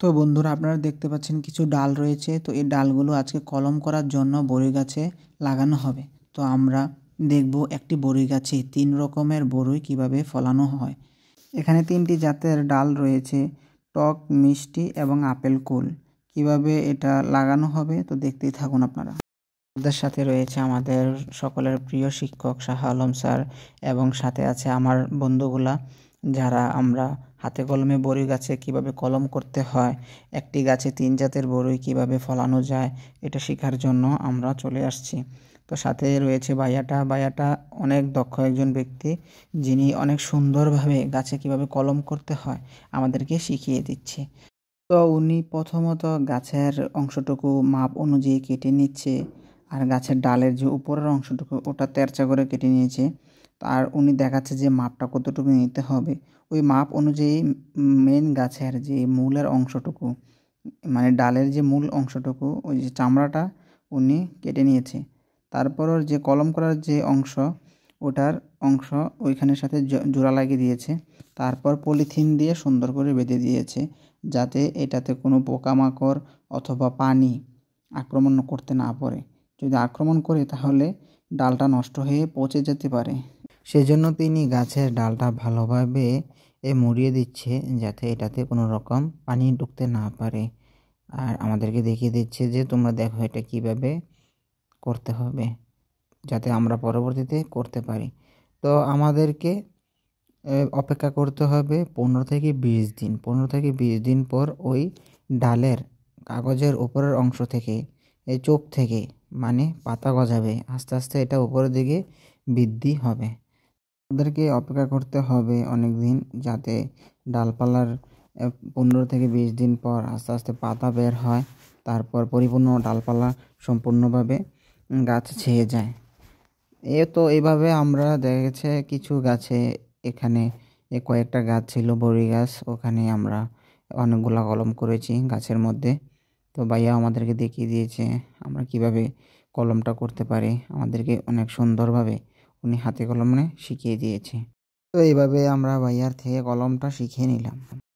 তো বন্ধুরা আপনারা দেখতে পাচ্ছেন কিছু ডাল রয়েছে। তো এই ডালগুলো আজকে কলম করার জন্য বরই গাছে লাগানো হবে। তো আমরা দেখব একটি বরই গাছে 3 রকমের বরই কিভাবে ফলানো হয়। এখানে 3টি জাতের ডাল রয়েছে, টক, মিষ্টি এবং আপেল কুল। কিভাবে এটা লাগানো হবে তো দেখতেই থাকুন আপনারা। আমাদের সাথে রয়েছে আমাদের সকলের প্রিয় শিক্ষক শাহ আলম স্যার এবং সাথে আছে আমার বন্ধুগুলা, যারা আমরা হাতে কলমে বরই গাছে কিভাবে কলম করতে হয়, একটি গাছে 3 জাতের বরই কিভাবে ফলানো যায় এটা শেখার জন্য আমরা চলে আসছি। তো সাথে রয়েছে ভাইয়াটা অনেক দক্ষ একজন ব্যক্তি, যিনি অনেক সুন্দরভাবে গাছে কিভাবে কলম করতে হয় আমাদেরকে শিখিয়ে দিচ্ছে। তো উনি প্রথমত গাছের অংশটুকু মাপ অনুযায়ী কেটে নিচ্ছে, আর গাছের ডালের যে উপরের অংশটুকু ওটা তেরচা করে কেটে নিয়েছে। আর উনি দেখাচ্ছে যে মাপটা কতটুকু নিতে হবে। ওই মাপ অনুযায়ী মেন গাছের যে মূলের অংশটুকু, মানে ডালের যে মূল অংশটুকু, ওই যে চামড়াটা উনি কেটে নিয়েছে। তারপর ওর যে কলম করার যে অংশ, ওটার অংশ ওইখানের সাথে জোড়া লাগিয়ে দিয়েছে। তারপর পলিথিন দিয়ে সুন্দর করে বেঁধে দিয়েছে, যাতে এটাতে কোনো পোকামাকড় অথবা পানি আক্রমণ করতে না পারে। যদি আক্রমণ করে তাহলে ডালটা নষ্ট হয়ে পচে যেতে পারে। সেজন্য তিনি গাছের ডালটা ভালোভাবে মুড়িয়ে দিচ্ছে, যাতে এটাতে কোনো রকম পানি ঢুকতে না পারে। আর আমাদেরকে দেখিয়ে দিচ্ছে যে তোমরা দেখো এটা কিভাবে করতে হবে, যাতে আমরা পরবর্তীতে করতে পারি। তো আমাদেরকে অপেক্ষা করতে হবে 15 থেকে 20 দিন। 15 থেকে 20 দিন পর ওই ডালের কাগজের উপরের অংশ থেকে, এই চোখ থেকে, মানে পাতা গজাবে, আস্তে আস্তে এটা উপরের দিকে বৃদ্ধি হবে। আমাদেরকে অপেক্ষা করতে হবে অনেক দিন, যাতে ডালপালার 15 থেকে 20 দিন পর আস্তে আস্তে পাতা বের হয়। তারপর পরিপূর্ণ ডালপালা সম্পূর্ণভাবে গাছ ছেয়ে যায়। তো এইভাবে আমরা দেখা গেছে কিছু গাছে, এখানে কয়েকটা গাছ ছিল বরই গাছ, ওখানে আমরা অনেকগুলা কলম করেছি গাছের মধ্যে। তো ভাইয়া আমাদেরকে দেখিয়ে দিয়েছে আমরা কিভাবে কলমটা করতে পারি, আমাদেরকে অনেক সুন্দরভাবে উনি হাতে কলমে শিখিয়ে দিয়েছে। তো এইভাবে আমরা ভাইয়ার থেকে কলমটা শিখে নিলাম।